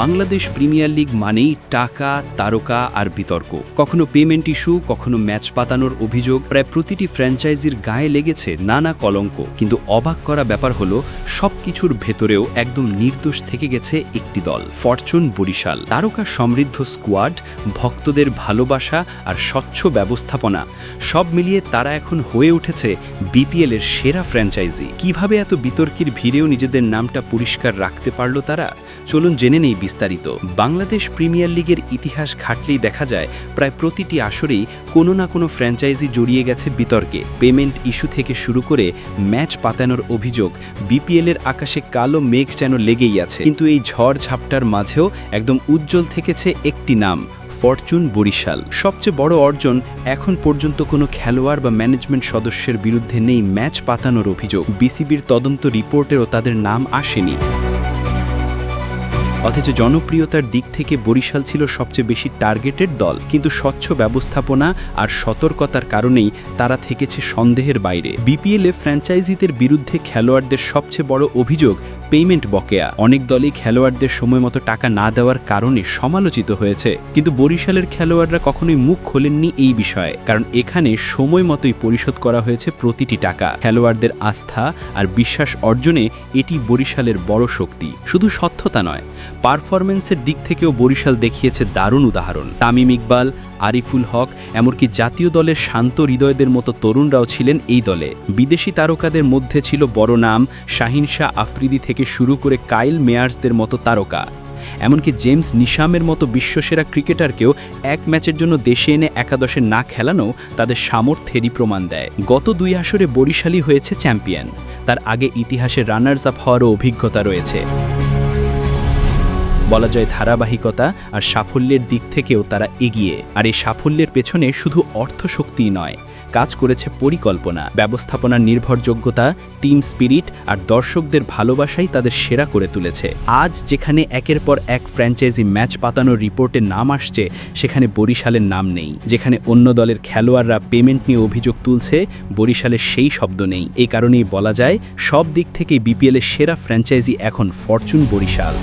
Bangladesh premier league মানেই টাকা, তারকা আর বিতর্ক। কখনো পেমেন্ট ইস্যু, কখনো ম্যাচ পাতানোর অভিযোগ। প্রায় প্রতিটি ফ্র্যাঞ্চাইজির গায়ে লেগেছে নানা কলঙ্ক। কিন্তু অবাক করা ব্যাপার হলো সবকিছুর ভেতরেও একদম নির্দোষ থেকে গেছে একটি দল, ফরচুন বরিশাল। তারকা সমৃদ্ধ স্কোয়াড, ভক্তদের ভালোবাসা আর স্বচ্ছ ব্যবস্থাপনা সব মিলিয়ে তারা এখন হয়ে উঠেছে বিপিএল এর সেরা ফ্র্যাঞ্চাইজি। কিভাবে এত বিতর্কের ভিড়েও নিজেদের নামটা পরিষ্কার রাখতে পারল তারা? চলুন জেনে নেই বিস্তারিত। বাংলাদেশ প্রিমিয়ার লিগের ইতিহাস ঘাটলেই দেখা যায় প্রায় প্রতিটি আসরেই কোনো না কোনো ফ্র্যাঞ্চাইজি জড়িয়ে গেছে বিতর্কে। পেমেন্ট ইস্যু থেকে শুরু করে ম্যাচ পাতানোর অভিযোগ, বিপিএলের আকাশে কালো মেঘ যেন লেগেই আছে। কিন্তু এই ঝড় ঝাপটার মাঝেও একদম উজ্জ্বল থেকেছে একটি নাম, ফরচুন বরিশাল। সবচেয়ে বড় অর্জন, এখন পর্যন্ত কোনো খেলোয়াড় বা ম্যানেজমেন্ট সদস্যের বিরুদ্ধে নেই ম্যাচ পাতানোর অভিযোগ। বিসিবির তদন্ত রিপোর্টেও তাদের নাম আসেনি। অথচ জনপ্রিয়তার দিক থেকে বরিশাল ছিল সবচেয়ে বেশি টার্গেটেড দল। কিন্তু স্বচ্ছ ব্যবস্থাপনা আর সতর্কতার কারণেই তারা থেকেছে সন্দেহের বাইরে। বিপিএলে ফ্র্যাঞ্চাইজিদের বিরুদ্ধে খেলোয়াড়দের সবচেয়ে বড় অভিযোগ পেমেন্ট বকেয়া। অনেক দলই খেলোয়াড়দের সময় মতো টাকা না দেওয়ার কারণে সমালোচিত হয়েছে। কিন্তু বরিশালের খেলোয়াড়রা কখনোই মুখ খোলেননি এই বিষয়ে, কারণ এখানে সময় মতোই পরিশোধ করা হয়েছে প্রতিটি টাকা। খেলোয়াড়দের আস্থা আর বিশ্বাস অর্জনে এটি বরিশালের বড় শক্তি। শুধু সত্যতা নয়, পারফরম্যান্সের দিক থেকেও বরিশাল দেখিয়েছে দারুণ উদাহরণ। তামিম ইকবাল, আরিফুল হক, এমনকি জাতীয় দলের শান্ত হৃদয়দের মতো তরুণরাও ছিলেন এই দলে। বিদেশি তারকাদের মধ্যে ছিল বড় নাম শাহিন শাহ আফ্রিদি থেকে শুরু করে কাইল মেয়ার্সদের মতো তারকা। এমনকি জেমস নিশামের মতো বিশ্বসেরা ক্রিকেটারকেও এক ম্যাচের জন্য দেশে এনে একাদশে না খেলানো তাদের সামর্থ্যেরই প্রমাণ দেয়। গত 2 আসরে বরিশালই হয়েছে চ্যাম্পিয়ন। তার আগে ইতিহাসে রানার্স আপ হওয়ারও অভিজ্ঞতা রয়েছে। বলা যায় ধারাবাহিকতা আর সাফল্যের দিক থেকেও তারা এগিয়ে। আর এই সাফল্যের পেছনে শুধু অর্থশক্তিই নয়, কাজ করেছে পরিকল্পনা, ব্যবস্থাপনার নির্ভরযোগ্যতা, টিম স্পিরিট আর দর্শকদের ভালোবাসাই তাদের সেরা করে তুলেছে। আজ যেখানে একের পর এক ফ্র্যাঞ্চাইজি ম্যাচ পাতানোর রিপোর্টে নাম আসছে, সেখানে বরিশালের নাম নেই। যেখানে অন্য দলের খেলোয়াড়রা পেমেন্ট নিয়ে অভিযোগ তুলছে, বরিশালের সেই শব্দ নেই। এই কারণেই বলা যায় সব দিক থেকেই বিপিএলের সেরা ফ্র্যাঞ্চাইজি এখন ফরচুন বরিশাল।